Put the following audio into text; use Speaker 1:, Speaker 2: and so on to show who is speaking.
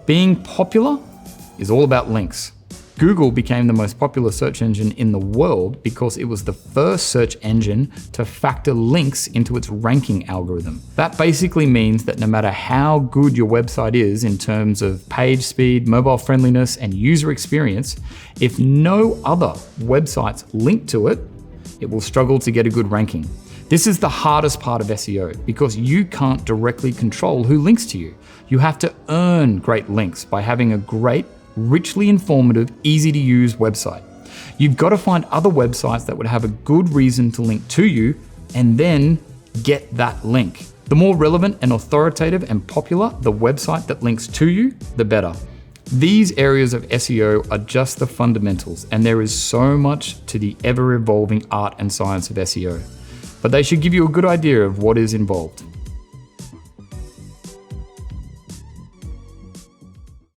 Speaker 1: Being popular is all about links. Google became the most popular search engine in the world because it was the first search engine to factor links into its ranking algorithm. That basically means that no matter how good your website is in terms of page speed, mobile friendliness, and user experience, if no other websites link to it, it will struggle to get a good ranking. This is the hardest part of SEO because you can't directly control who links to you. You have to earn great links by having a great, richly informative, easy to use website. You've got to find other websites that would have a good reason to link to you and then get that link. The more relevant and authoritative and popular the website that links to you, the better. These areas of SEO are just the fundamentals, and there is so much to the ever evolving art and science of SEO. But they should give you a good idea of what is involved.